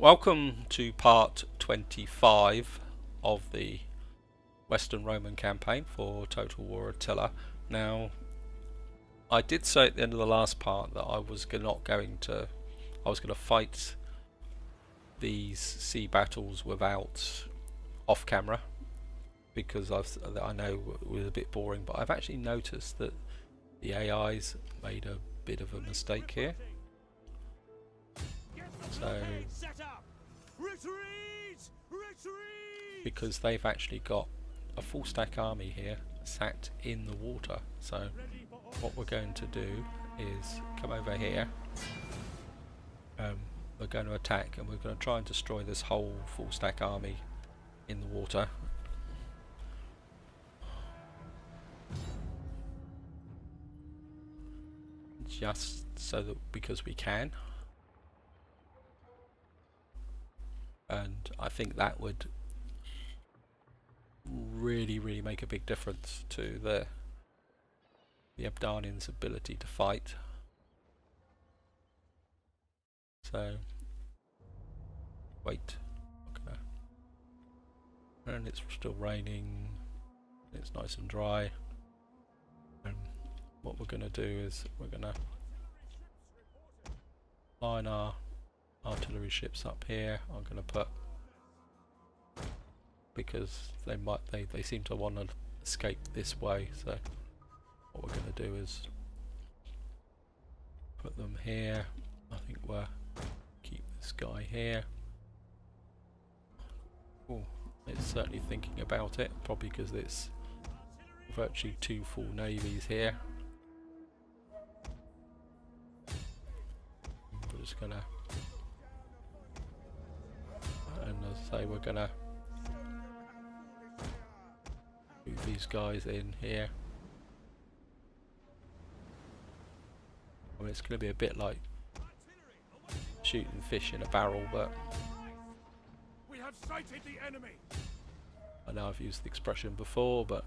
Welcome to part 25 of the Western Roman campaign for Total War Attila. Now, I did say at the end of the last part that I was going to fight these sea battles without off camera because I know it was a bit boring, but I've actually noticed that the AI's made a bit of a mistake here. So, because they've actually got a full stack army here sat in the water. So what we're going to do is come over here. We're going to attack and we're going to try and destroy this whole full stack army in the water. Just so that because we can. And I think that would really make a big difference to the Ebdanians' ability to fight. So wait, okay. And it's still raining, it's nice and dry, and what we're going to do is we're going to line our artillery ships up here. I'm going to put, because they seem to want to escape this way, so what we're going to do is put them here. I think we'll keep this guy here. Oh, it's certainly thinking about it, probably because it's virtually two full navies here. We're just going to, and as I say, we're going to move these guys in here. I mean, it's going to be a bit like shooting fish in a barrel, but we have sighted the enemy. I know I've used the expression before, but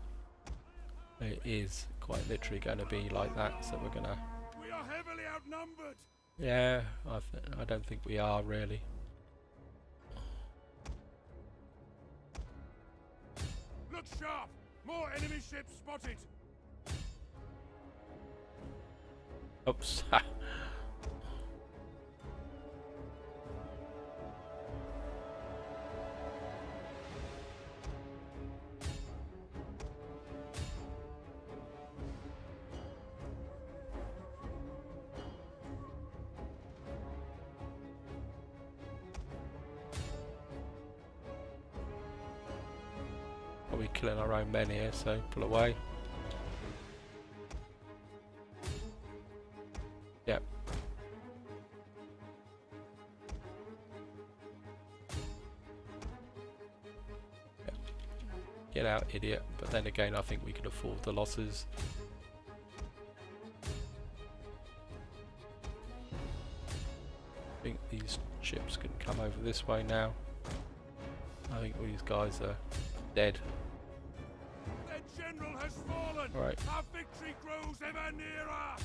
it is quite literally going to be like that. So we're going to. We are heavily outnumbered. Yeah, I don't think we are really. Look sharp! More enemy ships spotted! Oops. Probably killing our own men here, so pull away. Yep. Yep. Get out, idiot. But then again, I think we can afford the losses. I think these ships can come over this way now. I think all these guys are dead. Their general has fallen. Right. Our victory grows ever nearer.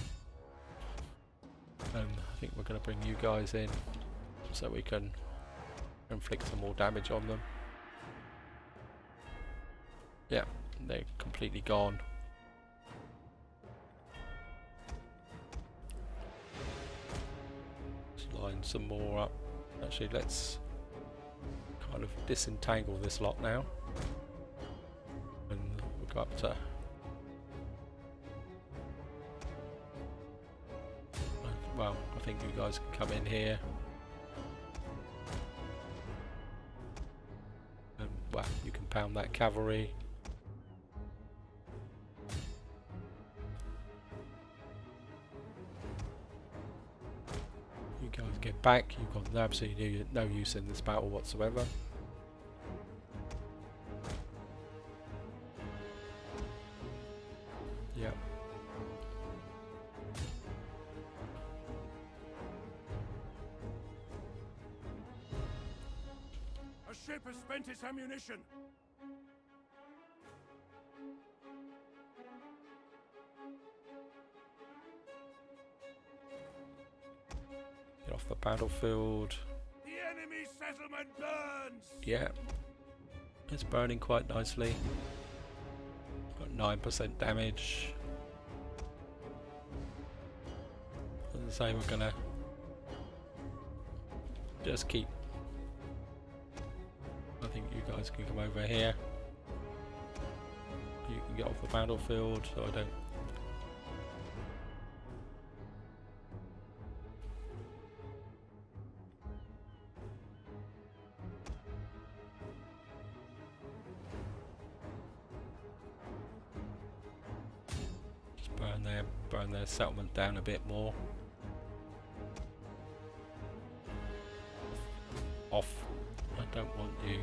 And I think we're going to bring you guys in so we can inflict some more damage on them. Yeah, they're completely gone. Let's line some more up. Actually, let's kind of disentangle this lot now. And we'll go up to. Well, I think you guys can come in here. And, well, you can pound that cavalry. You guys get back. You've got absolutely no use in this battle whatsoever. Yep. A ship has spent its ammunition. Get off the battlefield. The enemy's settlement burns! Yeah, it's burning quite nicely. Got 9% damage. As I say, we're gonna just keep. I think you guys can come over here. You can get off the battlefield, so I don't. Just burn their settlement down a bit more. Off. I don't want you.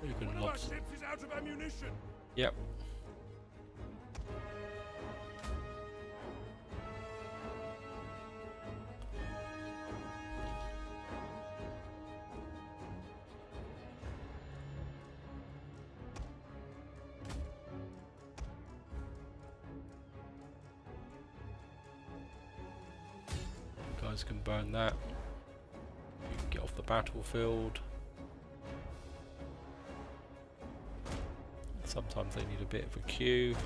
You can One of our lob. ships is out of ammunition! Yep. You guys can burn that. You can get off the battlefield. Sometimes they need a bit of a queue.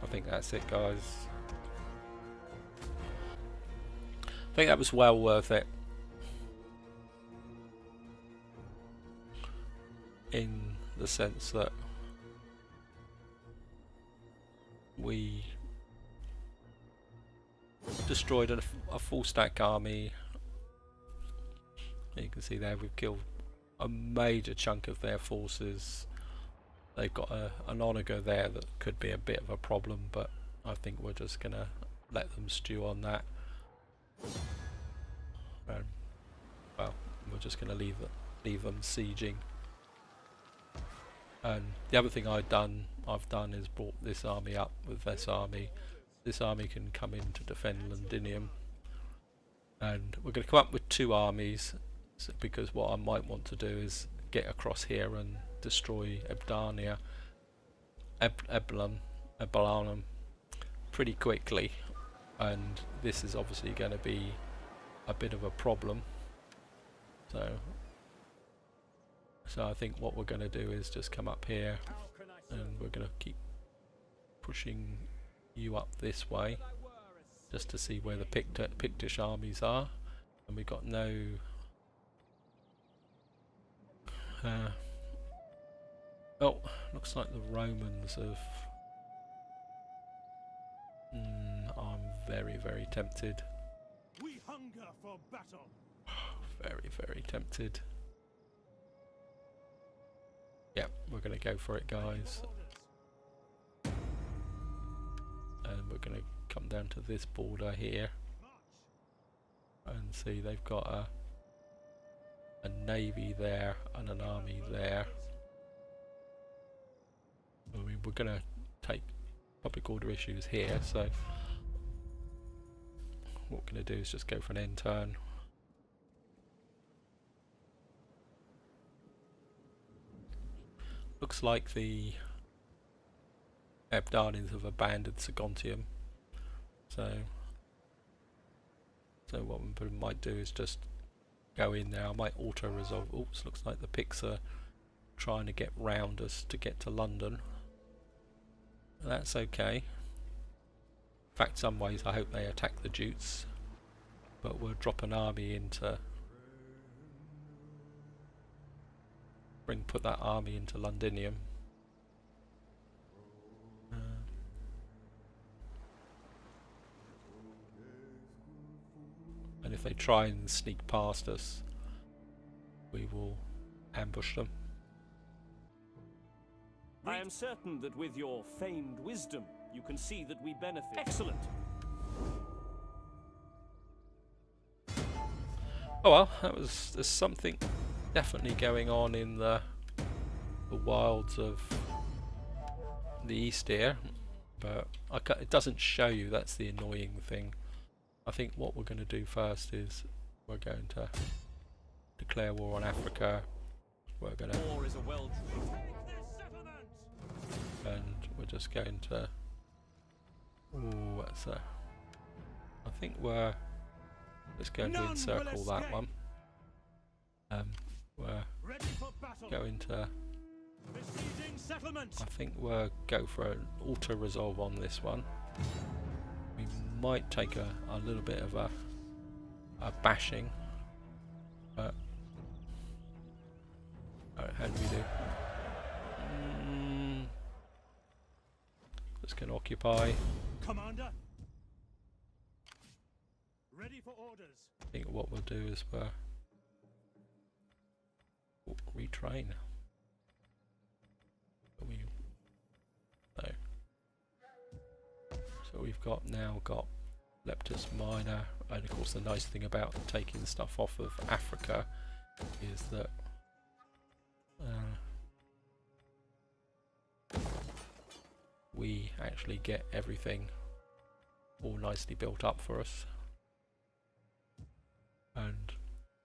I think that's it, guys. I think that was well worth it. In the sense that we destroyed a full stack army. You can see there we've killed a major chunk of their forces. They've got an onager there that could be a bit of a problem, but I think we're just gonna let them stew on that. Well, we're just gonna leave them sieging. And the other thing I've done is brought this army up with this army. This army can come in to defend Londinium, and we're going to come up with 2 armies. Because what I might want to do is get across here and destroy Eblana pretty quickly, and this is obviously going to be a bit of a problem. So I think what we're going to do is just come up here, and we're going to keep pushing you up this way, just to see where the Pictish armies are, and we've got no. Oh, looks like the Romans have. I'm very, very tempted. We hunger for battle! Very, very tempted. Yep, we're going to go for it, guys. And we're going to come down to this border here. And see, they've got a navy there and an army there. I mean, we're going to take public order issues here, so what we're going to do is just go for an end turn. Looks like the Ebdanians have abandoned Saguntium, so what we might do is just go in there. I might auto-resolve. Oops, looks like the Picts are trying to get round us to get to London. That's okay. In fact, some ways I hope they attack the Jutes, but we'll drop an army into put that army into Londinium. And if they try and sneak past us, we will ambush them. I am certain that with your famed wisdom, you can see that we benefit. Excellent! Oh well, there's something definitely going on in the wilds of the east here, but it doesn't show you. That's the annoying thing. I think what we're going to do first is we're going to declare war on Africa. We're going to War is a and we're just going to. Ooh, that's a. I think we're just going to None will encircle that escape. one. We're Ready for battle. going to. Besieging settlement. I think we'll go for an auto resolve on this one. We might take a little bit of a bashing, but how do we do? Just going to occupy. Commander. Ready for orders. I think what we'll do is we'll retrain. No. So we've now got Leptus Minor, and of course the nice thing about taking stuff off of Africa is that we actually get everything all nicely built up for us. And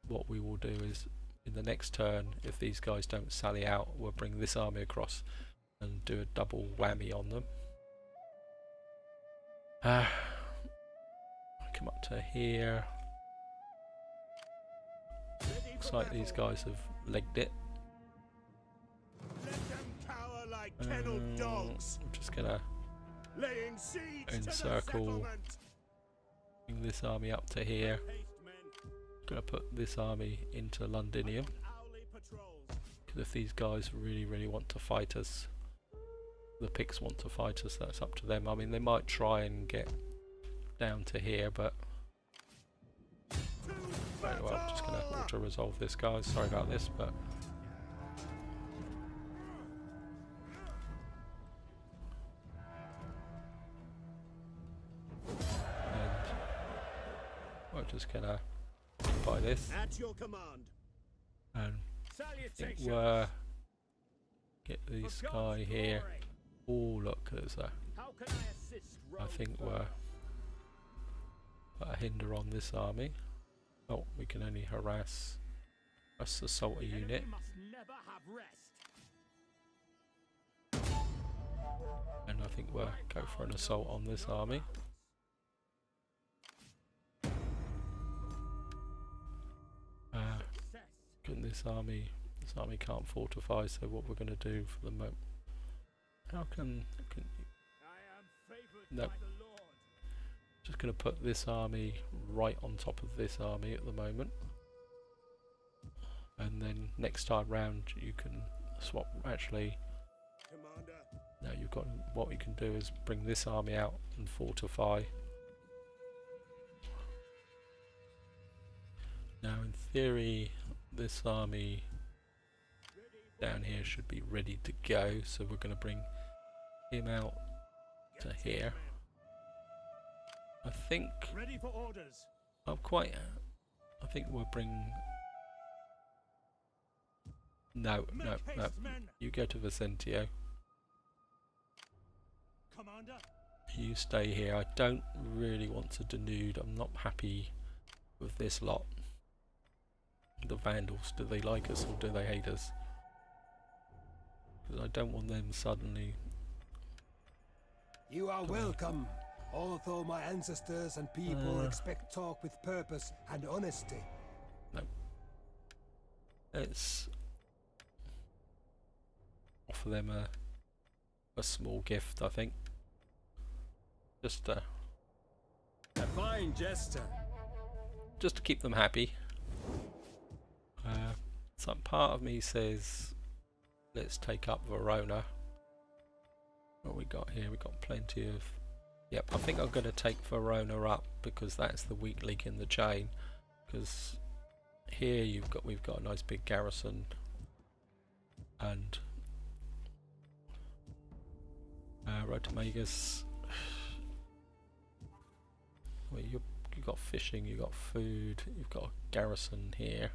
what we will do is, in the next turn, if these guys don't sally out, we'll bring this army across and do a double whammy on them. Come up to here. Looks like these guys have legged it. Let them cower like kennelled dogs. I'm just gonna Laying siege to the encircle, settlement. bring this army up to here. Haste men. Gonna put this army into Londinium, Owly patrols. because if these guys really want to fight us, the Picts want to fight us, that's up to them. I mean, they might try and get down to here, but right, well, I'm just gonna auto resolve this, guys. Sorry about this, but and we're just gonna buy this At your command. and Salutation. we're get this For guy God's here. glory. Oh look, there's a. How can I assist I Rome think further? we're put a hinder on this army. Oh, we can only harass a assault The unit. enemy must never have rest. And I think we'll go for an assault on this army. Success. This army can't fortify, so what we're going to do for the moment. How can I am favored No. by the Lord. just going to put this army right on top of this army at the moment, and then next time round you can swap. Actually, Commander. now you've got, what you can do is bring this army out and fortify. Now in theory this army down here should be ready to go, so we're going to bring him out to here. I think Ready for orders. I think we'll bring. No. Make haste, men. You go to Vicentio. Commander. You stay here. I don't really want to denude. I'm not happy with this lot. The Vandals, do they like us or do they hate us? Because I don't want them suddenly. You are welcome, although my ancestors and people expect talk with purpose and honesty. No. Let's offer them a small gift, I think. Just A fine jester. just to keep them happy. Some part of me says let's take up Verona. What we got here? We got plenty of. Yep, I think I'm going to take Verona up because that's the weak link in the chain. Because here we've got a nice big garrison, and Rotomagus. Well, you've got fishing, you've got food, you've got a garrison here.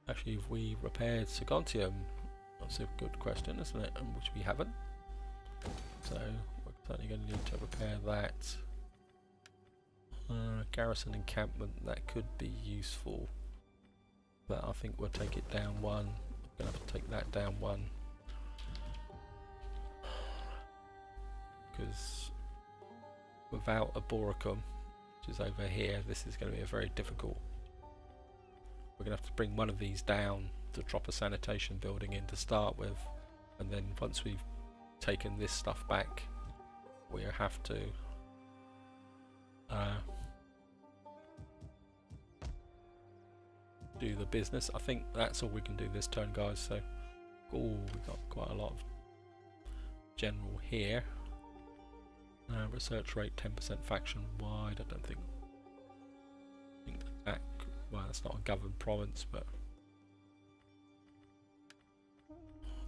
Actually, have we repaired Segontium? That's a good question, isn't it? And which we haven't. So we're certainly going to need to repair that. Garrison encampment, that could be useful. But I think we'll take it down one. We're going to have to take that down one. Because without a Boricum, which is over here. This is going to be a very difficult. We're going to have to bring one of these down to drop a sanitation building in to start with, and then once we've taken this stuff back, we have to do the business. I think that's all we can do this turn, guys. So, we've got quite a lot of general here. Research rate 10% faction wide. I don't think that. Well, that's not a governed province, but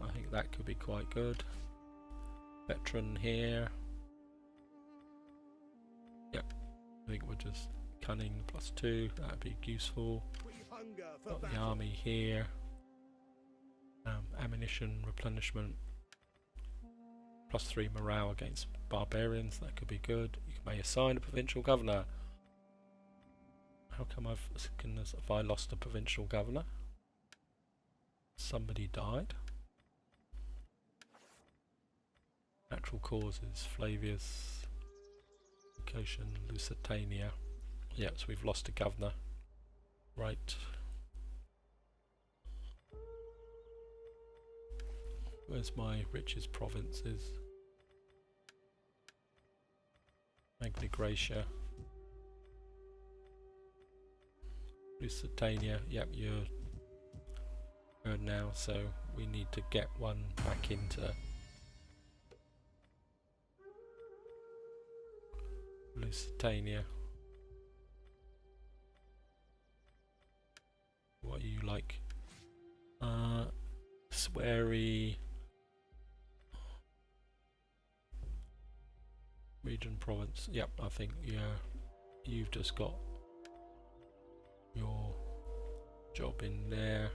I think that could be quite good. Veteran here. Yep. I think we're just cunning +2. That'd be useful. Got the army here. Ammunition replenishment. +3 morale against barbarians. That could be good. You may assign a provincial governor. How come have I lost a provincial governor? Somebody died. Natural causes. Flavius. Location. Lusitania. Yep, so we've lost a governor. Right. Where's my richest provinces? Magna Graecia. Lusitania. Yep, you're good now, so we need to get one back into Lusitania. What are you like? Sweary. Region province. Yep, I think you've just got your job in there.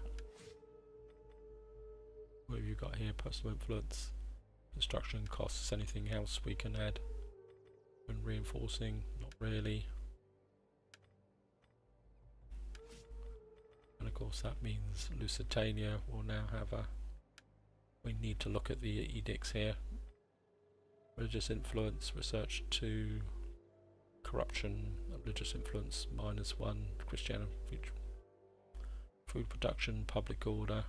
What have you got here? Personal influence, construction costs, anything else we can add? And reinforcing, not really. And of course that means Lusitania will now have a. We need to look at the edicts here. Religious influence, research 2, corruption, religious influence -1, Christianity, food production, public order.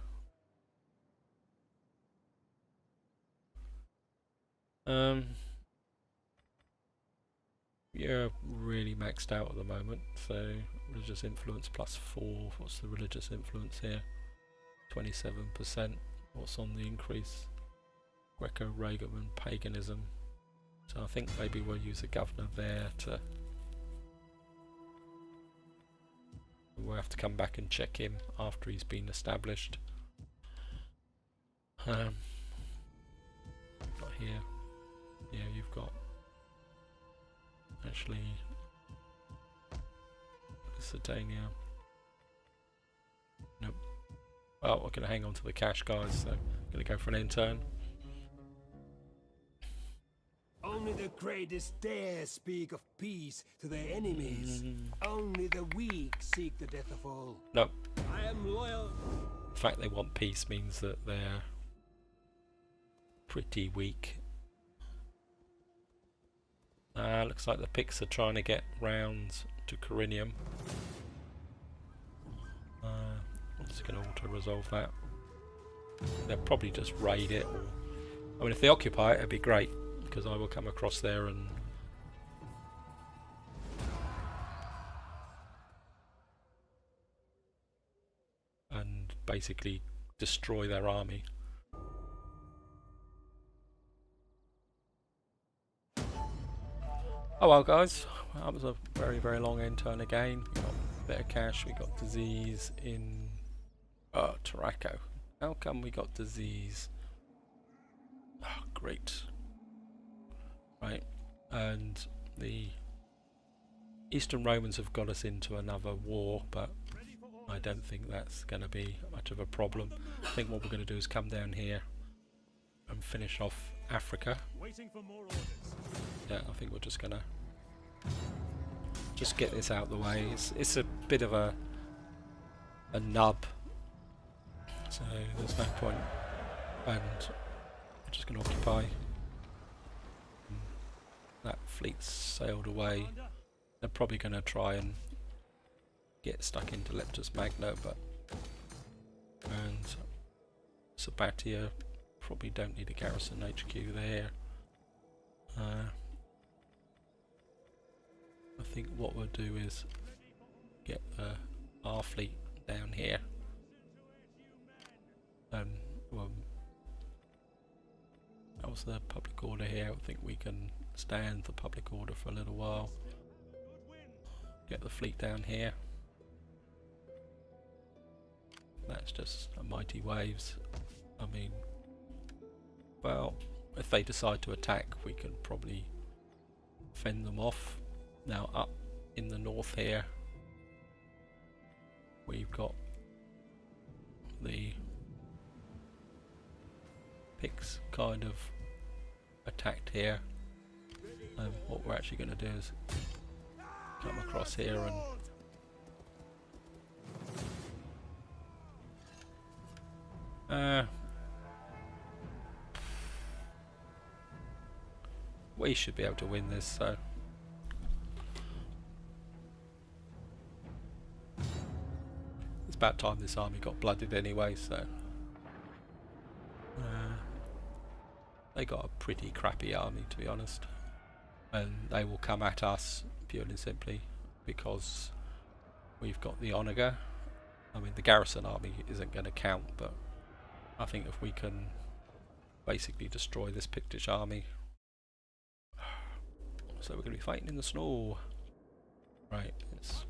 Yeah, really maxed out at the moment. So religious influence +4. What's the religious influence here? 27%. What's on the increase? Greco-Roman paganism. So I think maybe we'll use a governor there to. We'll have to come back and check him after he's been established. Not here. Yeah, you've got actually Lusitania. Nope. Well, we're going to hang on to the cash, guys. So I'm going to go for an intern. Only the greatest dare speak of peace to their enemies. Only the weak seek the death of all. Nope. I am loyal. The fact they want peace means that they're pretty weak. Looks like the Picts are trying to get round to Corinium. I'm just going to auto-resolve that. They'll probably just raid it. Or, I mean, if they occupy it, it'd be great, because I will come across there and basically destroy their army. Oh well, guys, that was a very, very long end turn again. We got a bit of cash, we got disease in Taraco. How come we got disease? Oh, great. Right, and the Eastern Romans have got us into another war, but I don't think that's going to be much of a problem. I think what we're going to do is come down here and finish off Africa. Waiting for more orders. Yeah, I think we're just gonna just get this out of the way. It's a bit of a nub, so there's no point. And we're just gonna occupy. That fleet's sailed away. They're probably going to try and get stuck into Leptus Magna, but and Sabatia probably don't need a garrison HQ there. I think what we'll do is get our fleet down here. Well, that was the public order here. I think we can stand the public order for a little while. Get the fleet down here. That's just a mighty waves. I mean, well, if they decide to attack, we can probably fend them off. Now up in the north here, we've got the Picts kind of attacked here. What we're actually going to do is come across here and we should be able to win this, so it's about time this army got blooded anyway, so they got a pretty crappy army, to be honest, and they will come at us purely and simply because we've got the Onager. I mean, the garrison army isn't going to count, but I think if we can basically destroy this Pictish army. So we're going to be fighting in the snow. Right, it's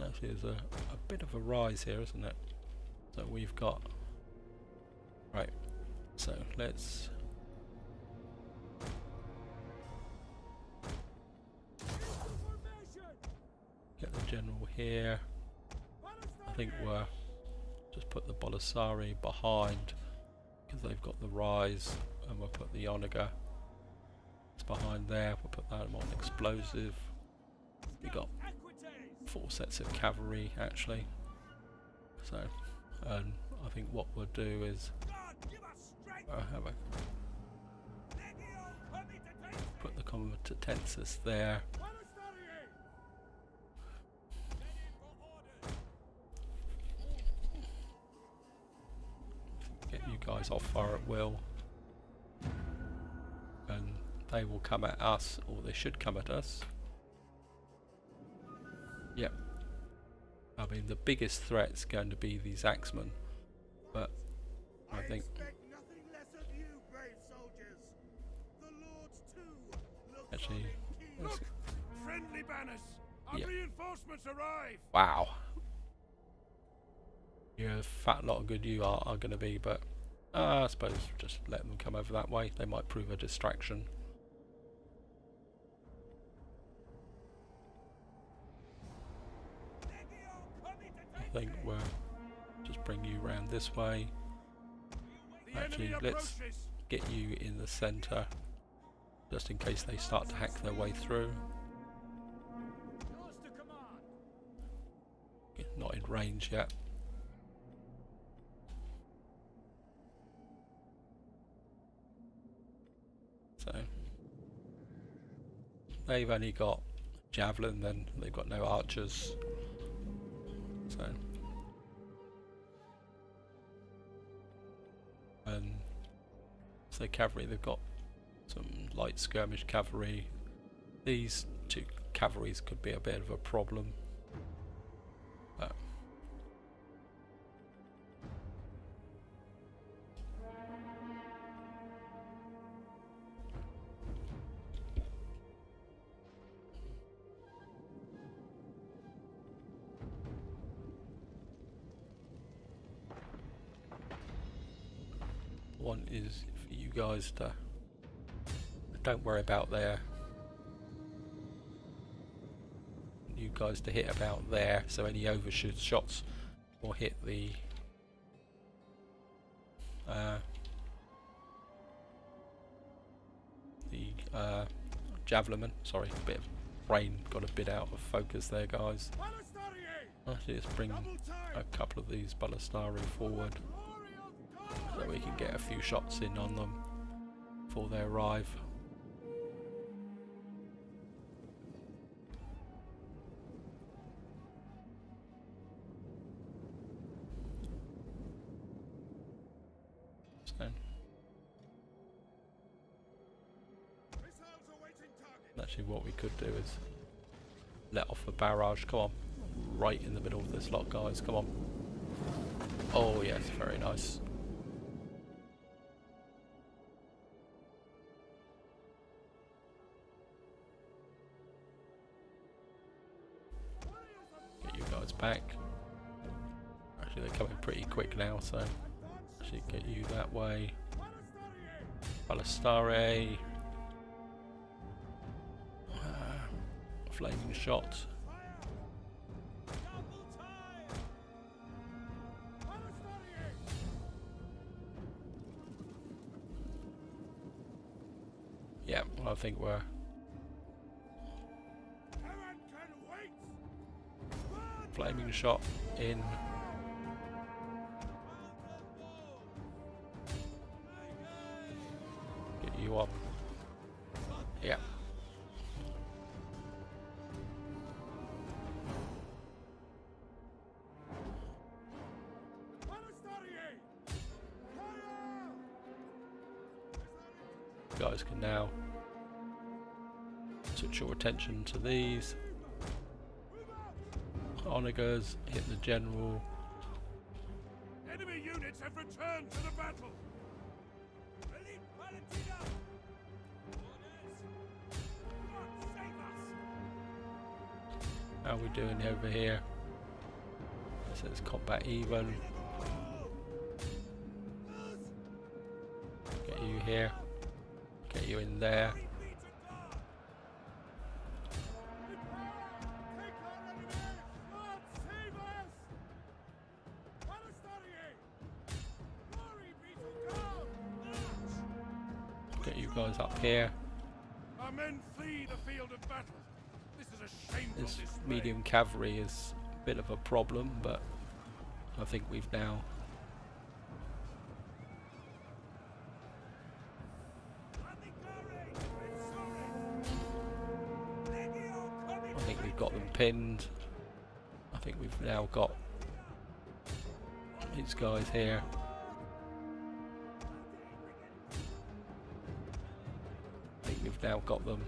actually there's a bit of a rise here, isn't it? So we've got, right, so let's get the general here. I think we'll just put the Bolasari behind because they've got the rise, and we'll put the Onager. It's behind there. We'll put that on explosive. We got 4 sets of cavalry actually. So, and I think what we'll do is have a put the comitatensis there. Get you guys off fire at will, and they will come at us, or they should come at us. Yep. I mean, the biggest threat's going to be these axemen, but I think actually Look, friendly banners. Our reinforcements arrive. Wow. You're a fat lot of good you are going to be, but I suppose just let them come over that way. They might prove a distraction. I think we'll just bring you round this way. Actually, let's get you in the centre, just in case they start to hack their way through. Not in range yet. So they've only got javelin, then they've got no archers. So cavalry, they've got some light skirmish cavalry. These 2 cavalries could be a bit of a problem. But one is for you guys to don't worry about you guys to hit about there, so any overshoot shots will hit the javelin. Sorry, a bit of brain got a bit out of focus there, guys. Actually, let's bring a couple of these Balistari forward so we can get a few shots in on them. before they arrive. So, actually what we could do is let off a barrage. Come on, right in the middle of this lot, guys. Come on. Oh yes, very nice. Get you guys back. Actually they're coming pretty quick now, so actually get you that way. Balistare. Flaming shot. Yeah, I think we're flaming shot in. Get you up. Yeah. You guys can now switch your attention to these. Onagers hit the general. Enemy units have returned to the battle. How are we doing over here? It says combat even. Get you here. Get you in there. Get you guys up here. Our men flee the field of battle. This is a shameful This display. medium cavalry is a bit of a problem, but I think we've now got them pinned. I think we've now got these guys here. I think we've now got them.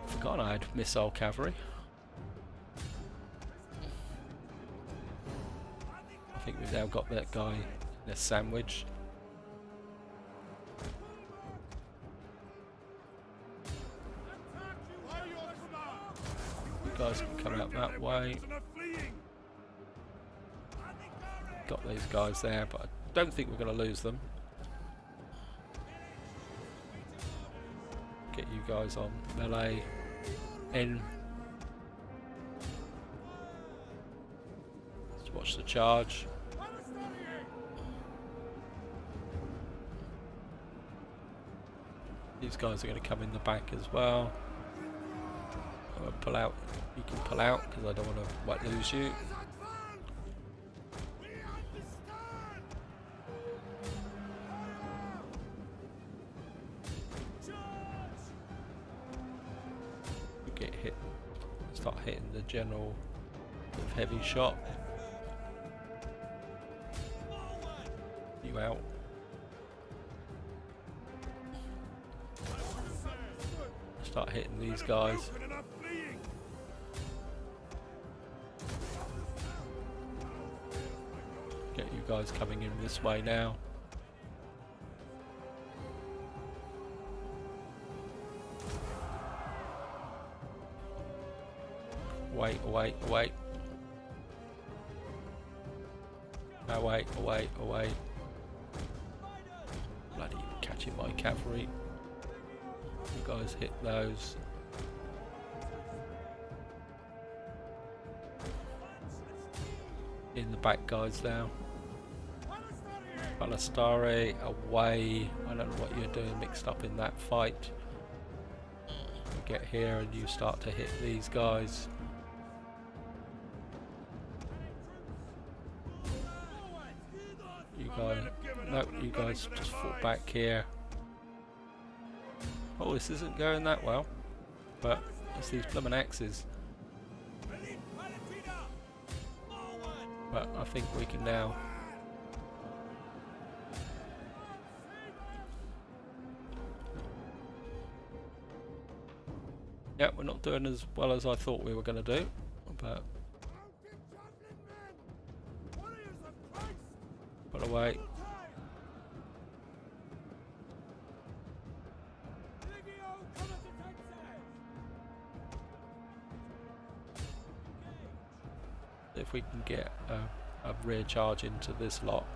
Forgotten I had missile cavalry. I think we've now got that guy in a sandwich. You guys can come out that way. Got these guys there, but I don't think we're going to lose them. Get you guys on melee in. Let's watch the charge. These guys are going to come in the back as well. I'm going to pull out. You can pull out because I don't want to lose you. Get hit. Start hitting the general with heavy shot. You out. Start hitting these guys. Get you guys coming in this way now. Wait. No, wait. Bloody catching my cavalry. You guys hit those. In the back guys now. Balistare away. I don't know what you're doing mixed up in that fight. You get here and you start to hit these guys. You guy. No, you guys just fall back here. Oh, this isn't going that well. But it's these blooming axes. But I think we can now. Yeah, we're not doing as well as I thought we were going to do, but put away. If we can get a rear charge into this lot.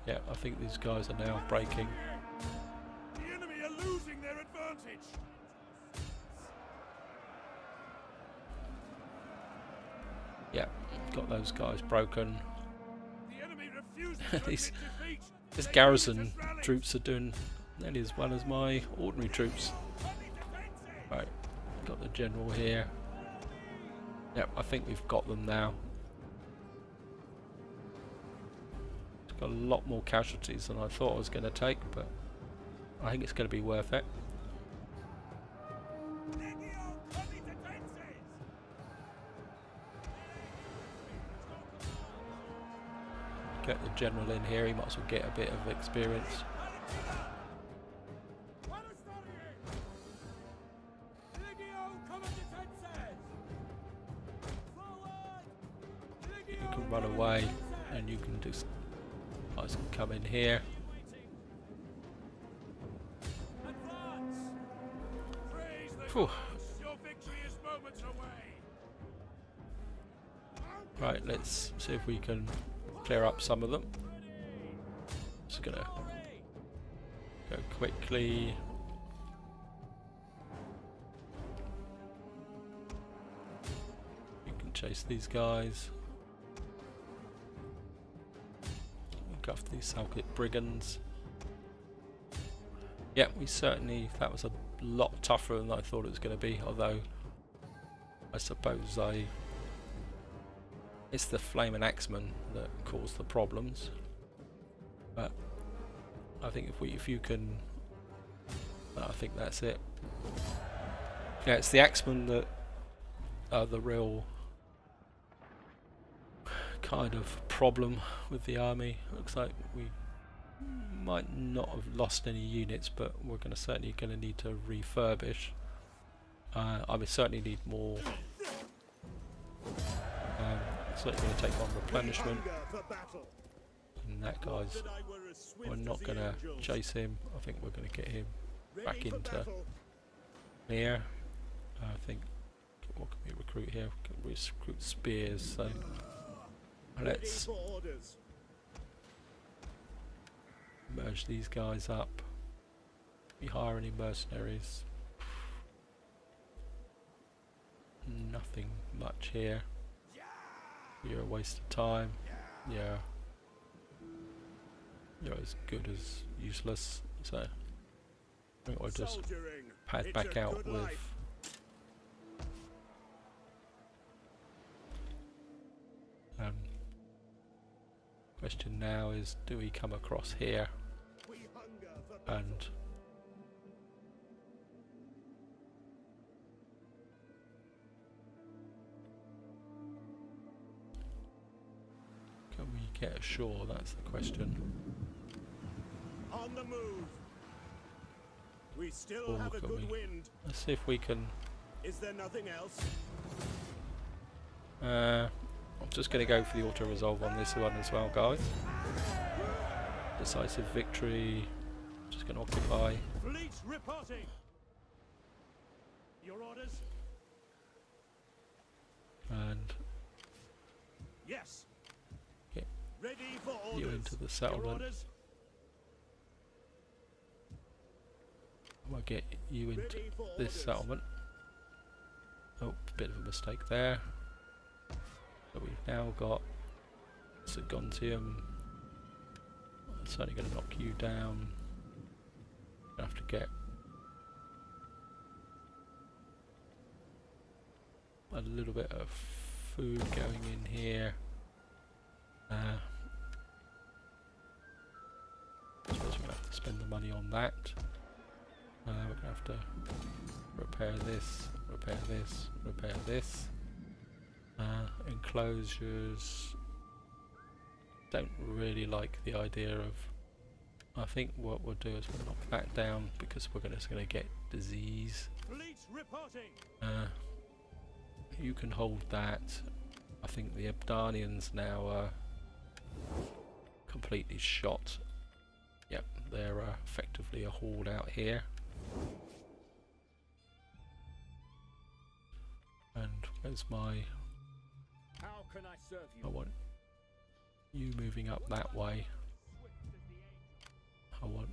Yeah, I think these guys are now breaking. The enemy are losing their advantage. Yeah, got those guys broken. The enemy refuses to defeat. This garrison troops are doing nearly as well as my ordinary troops. Right, got the general here. Yep, I think we've got them now. It's got a lot more casualties than I thought I was going to take, but I think it's going to be worth it. Get the general in here, he might as well get a bit of experience. You can run away and you can just guys can come in here. Whew. Right, let's see if we can clear up some of them. Just gonna go quickly. You can chase these guys. Go after these Salkit brigands. Yeah, we certainly, that was a lot tougher than I thought it was going to be, although I suppose it's the flaming axemen that cause the problems. But I think if you can, I think that's it. Yeah, it's the axemen that are the real kind of problem with the army. Looks like we might not have lost any units, but we're certainly going to need to refurbish. I would certainly need more. Certainly going to take on replenishment. And that guy's, we're not going to chase him. I think we're going to get him back into here. I think, what can we recruit here? We can recruit spears. So let's merge these guys up. We hire any mercenaries? Nothing much here. You're a waste of time. Yeah. You're as good as useless. So I think we'll just pad back out with question now is, do we come across here and can we get ashore? That's the question. On the move. We still Or have a can good we- wind. Let's see if we can. Is there nothing else? I'm just going to go for the auto resolve on this one as well, guys. Decisive victory. Just going to occupy. Fleet reporting. Your orders? And Yes. get Ready for orders. you into the Your settlement. orders? We'll get you into Ready for this orders. settlement. Oh, bit of a mistake there. So we've now got Segontium. It's only going to knock you down. Gonna have to get a little bit of food going in here. I suppose we're going to have to spend the money on that. We're going to have to repair this, repair this, repair this. Enclosures. Don't really like the idea of. I think what we'll do is we'll knock that down because we're just going to get disease. Fleet reporting. You can hold that. I think the Ebdanians now are completely shot. Yep, they're effectively a horde out here. And where's my... How can I serve you? I want you moving up that way. I want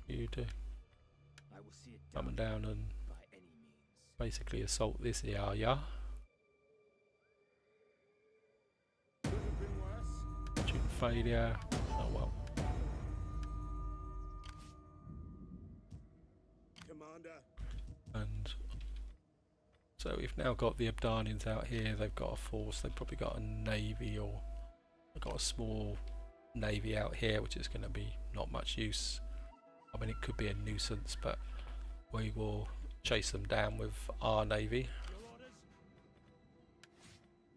you to I will see it come down and by any means. basically assault this area. Could have been worse. Tune failure. Oh well. Commander. And so we've now got the Ebdanians out here. They've got a force. They've probably got a navy, or they've got a small navy out here, which is going to be not much use. I mean, it could be a nuisance, but we will chase them down with our navy,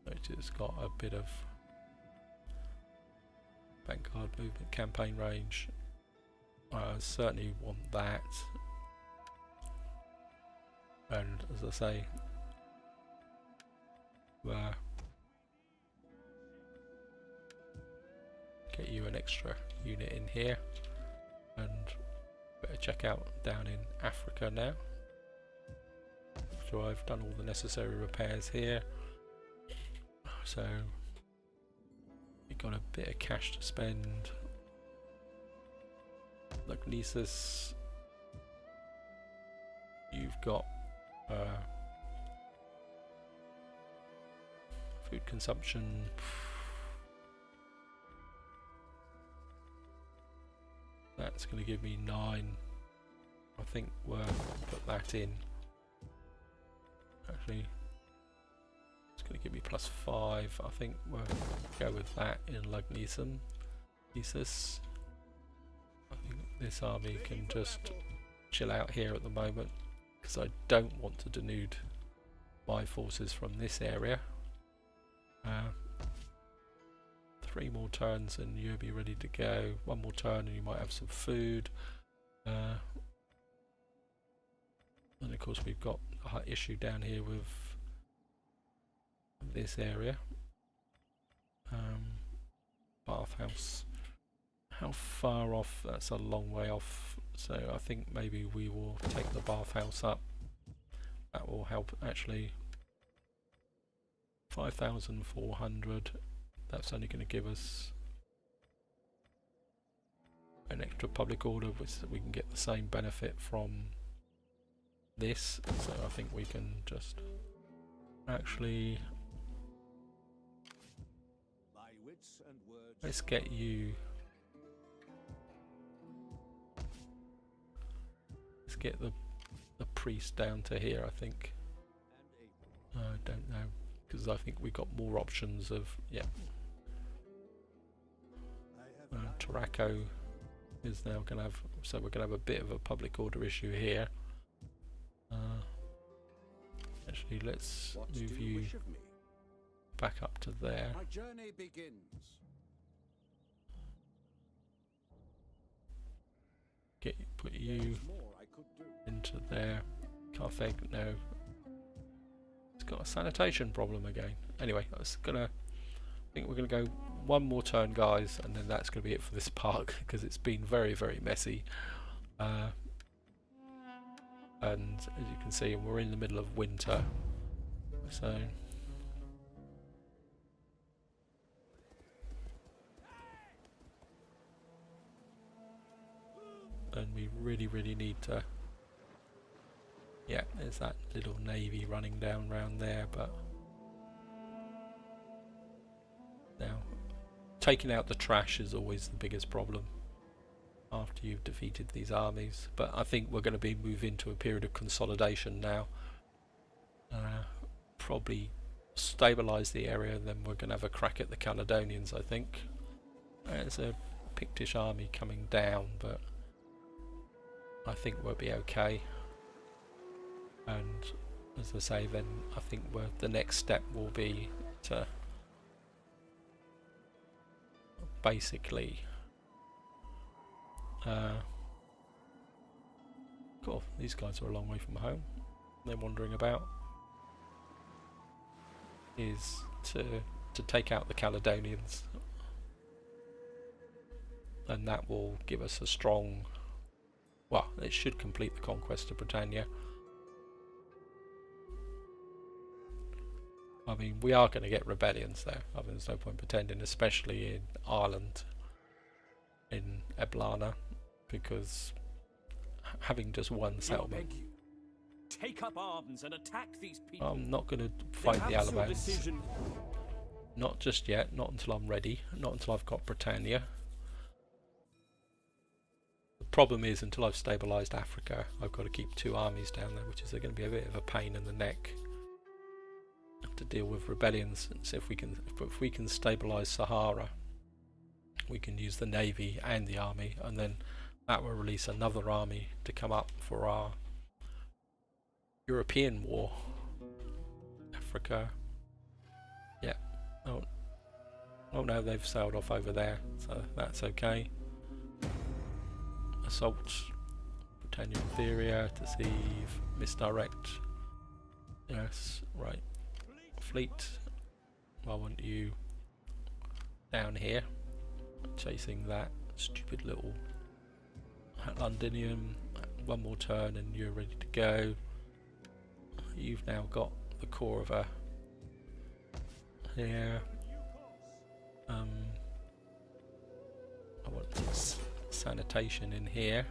which has got a bit of vanguard movement, campaign range. I certainly want that. And as I say, get you an extra unit in here, and better check out down in Africa now. So I've done all the necessary repairs here, so we've got a bit of cash to spend. Lagnesis, you've got food consumption. That's going to give me 9. I think we'll put that in. Actually, it's going to give me +5. I think we'll go with that in Lagnisum. Thesis. I think this army can just chill out here at the moment, because I don't want to denude my forces from this area. 3 more turns and you'll be ready to go. 1 more turn and you might have some food. And of course we've got a issue down here with this area. Bathhouse. How far off? That's a long way off. So I think maybe we will take the bathhouse up. That will help actually. 5,400. That's only going to give us an extra public order, which we can get the same benefit from this. So I think we can just actually My wits and words. let's get you. Let's get the priest down to here. I think. I don't know, because I think we got more options of Taraco is now going to have, so we're going to have a bit of a public order issue here. Actually, let's move you back up to there. My journey begins. Put you More I could do. into there. Carthage, no. It's got a sanitation problem again. Anyway, I think we're gonna go 1 more turn, guys, and then that's gonna be it for this park, because it's been very, very messy. And as you can see, we're in the middle of winter, so and we really need to. Yeah, there's that little navy running down round there, but now taking out the trash is always the biggest problem after you've defeated these armies. But I think we're going to be moving to a period of consolidation now. Probably stabilise the area, and then we're going to have a crack at the Caledonians, I think. There's a Pictish army coming down, but I think we'll be okay. And as I say, then I think the next step will be to basically cool, these guys are a long way from home, they're wandering about, is to take out the Caledonians, and that will give us a strong, well, it should complete the conquest of Britannia. I mean, we are going to get rebellions though. I mean, there's no point pretending, especially in Ireland, in Eblana, because having just one settlement. Take up arms and attack these people. I'm not going to fight the Alabans. Not just yet. Not until I'm ready. Not until I've got Britannia. The problem is, until I've stabilised Africa, I've got to keep 2 armies down there, which is going to be a bit of a pain in the neck to deal with rebellions. And so if we can stabilise Sahara, we can use the navy and the army, and then that will release another army to come up for our European war. Africa. Yeah. Oh no, they've sailed off over there, so that's okay. Assault Britannia Inferior, deceive, misdirect. Yes, right. Fleet. I want you down here, chasing that stupid little Londinium. One more turn and you're ready to go. You've now got the core of a here. I want sanitation in here,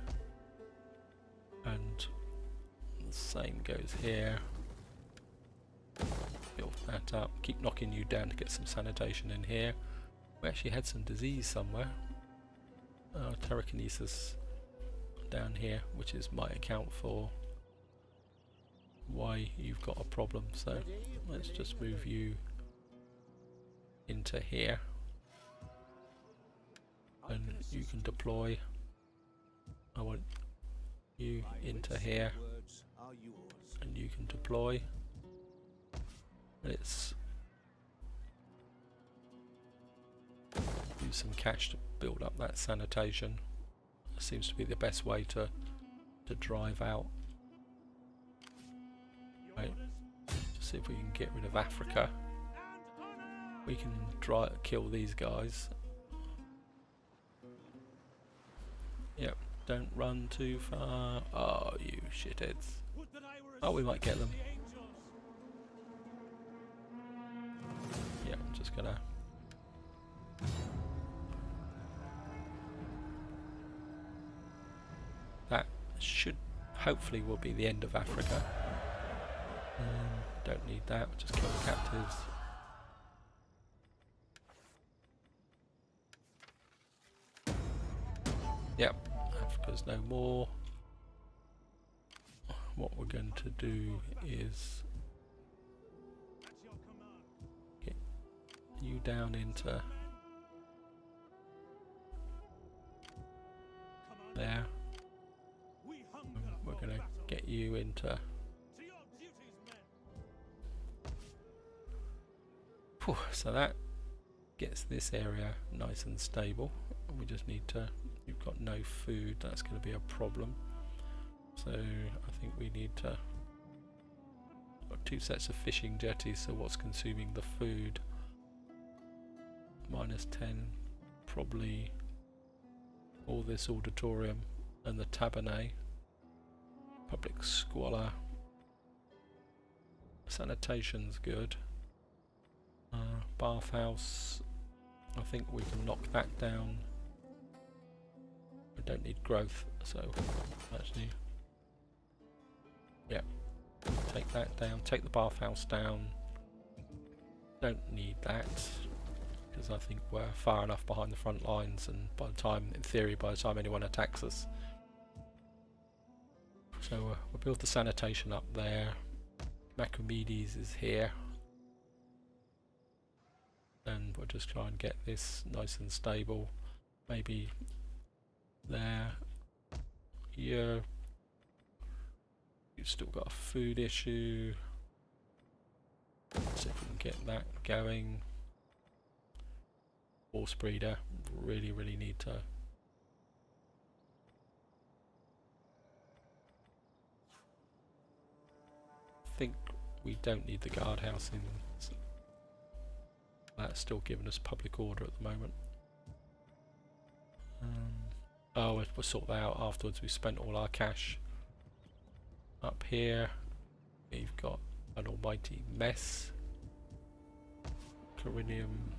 and the same goes here. Build that up. Keep knocking you down to get some sanitation in here. We actually had some disease somewhere. Telekinesis down here, which might account for why you've got a problem. So let's just move you into here, and you can deploy. I want you into here, and you can deploy. Let's use some cash to build up that sanitation. It seems to be the best way to drive out. Right, just see if we can get rid of Africa. We can kill these guys. Yep, don't run too far. Oh, you shitheads. Oh, we might get them. Yeah, I'm just gonna... That should, hopefully, will be the end of Africa. Don't need that, just kill the captives. Yep, Africa's no more. What we're going to do is get you down into there. We're going to get you into... Whew, so that gets this area nice and stable. We just need to... You've got no food, that's going to be a problem. So I think we need to... Got 2 sets of fishing jetties, so what's consuming the food? -10, probably all this auditorium and the tabernae. Public squalor. Sanitation's good. Bathhouse, I think we can knock that down. We don't need growth, so actually, yeah, take that down, take the bathhouse down. Don't need that, because I think we're far enough behind the front lines, and by the time, in theory, by the time anyone attacks us. So we'll build the sanitation up there. Macromedes is here. and we'll just try and get this nice and stable. Maybe there. Here. You've still got a food issue. See if we can get that going. Horse breeder. Really need to. I think we don't need the guardhouse in. That's still giving us public order at the moment. Oh, we'll sort that out afterwards. We spent all our cash. Up here, we've got an almighty mess. Corinium.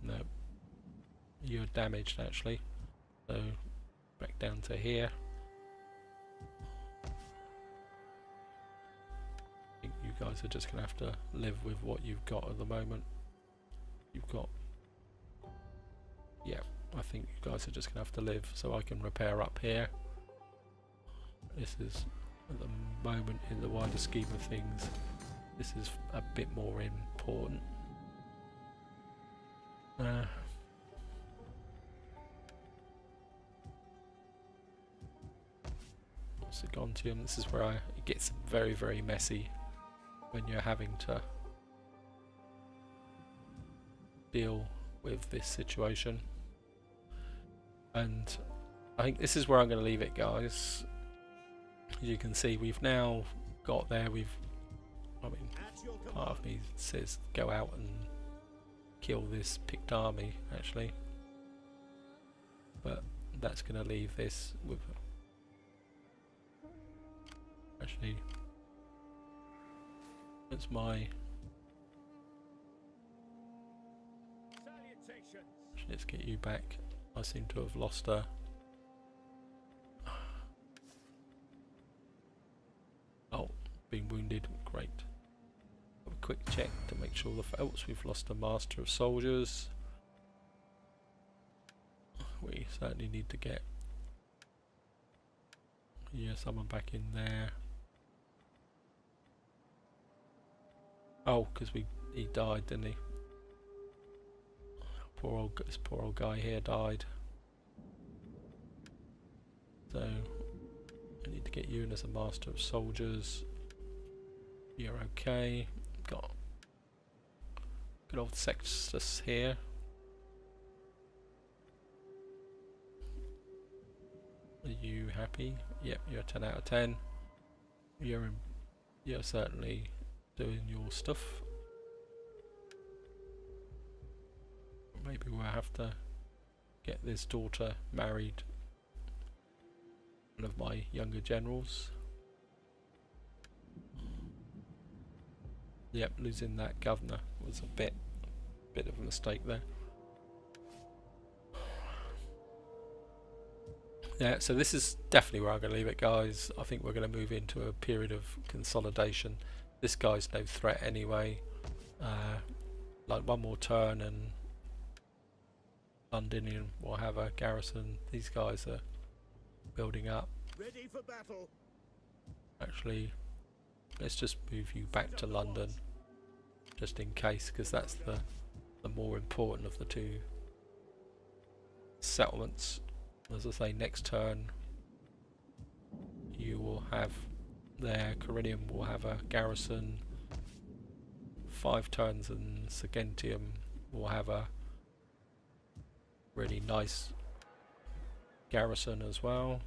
No. You're damaged actually. So, back down to here. I think you guys are just going to have to live with what you've got at the moment. You've got... Yeah, I think you guys are just going to have to live, so I can repair up here. This is, at the moment, in the wider scheme of things, this is a bit more important. What's it gone to? This is where it gets very messy when you're having to deal with this situation. And I think this is where I'm going to leave it, guys. As you can see, we've now got there. I mean, part of me says go out and kill this picked army, actually. But that's going to leave this with... Actually, that's my... Actually, let's get you back. I seem to have lost her. Oh, been wounded. Great. Have a quick check to make sure the... Oh, we've lost a master of soldiers. We certainly need to get... Yeah, someone back in there. Oh, because he died, didn't he? This poor old guy here died. So I need to get you in as a master of soldiers. You're okay. Got good old Sextus here. Are you happy? Yep, you're a 10 out of 10. You're certainly doing your stuff. Maybe we'll have to get this daughter married. One of my younger generals. Yep, losing that governor was a bit of a mistake there. Yeah, so this is definitely where I'm going to leave it, guys. I think we're going to move into a period of consolidation. This guy's no threat anyway. Like one more turn and Londinium will have a garrison. These guys are building up. Ready for battle. Actually, let's just move you back to London, just in case, because that's the more important of the two settlements. As I say, next turn you will have there, Corinium will have a garrison. 5 turns and Sagentium will have a really nice garrison as well.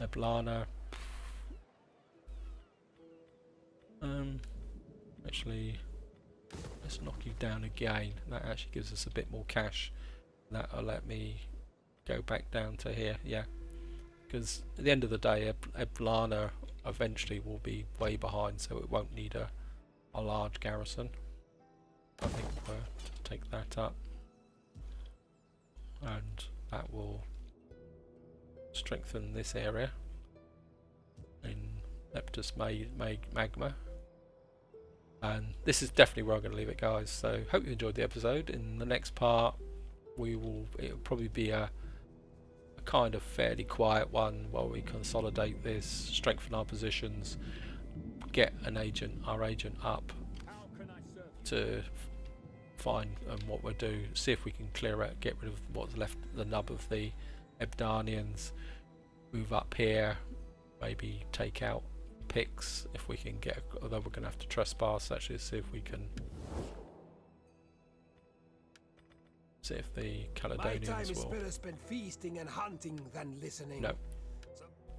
Eblana. Actually, let's knock you down again. That actually gives us a bit more cash. That'll let me go back down to here, yeah. Because at the end of the day, Eblana eventually will be way behind, so it won't need a large garrison. I think we'll take that up. And that will strengthen this area in Leptus Magma. And this is definitely where I'm going to leave it, guys. So hope you enjoyed the episode. In the next part, it'll probably be a kind of fairly quiet one while we consolidate this, strengthen our positions, get our agent up, to find what we'll do, see if we can clear out, get rid of what's left, the nub of the Ebdanians, move up here, maybe take out Picts if we can get, although we're going to have to trespass actually, see if we can, see if the My time Caledonians is will. better spent feasting and hunting than listening. No.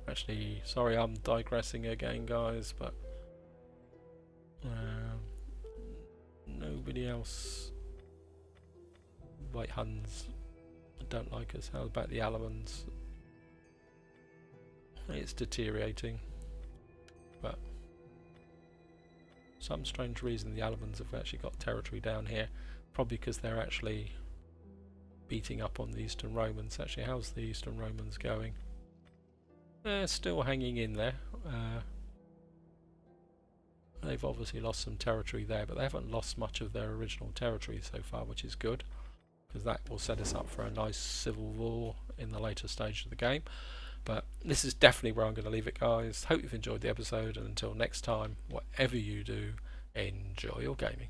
Actually, sorry, I'm digressing again, guys, but nobody else. White Huns don't like us. How about the Alamans? It's deteriorating, but some strange reason the Alamans have actually got territory down here, probably because they're actually beating up on the Eastern Romans. Actually, how's the Eastern Romans going? They're still hanging in there. They've obviously lost some territory there, but they haven't lost much of their original territory so far, which is good, because that will set us up for a nice civil war in the later stage of the game. But this is definitely where I'm going to leave it, guys. Hope you've enjoyed the episode, and until next time, whatever you do, enjoy your gaming.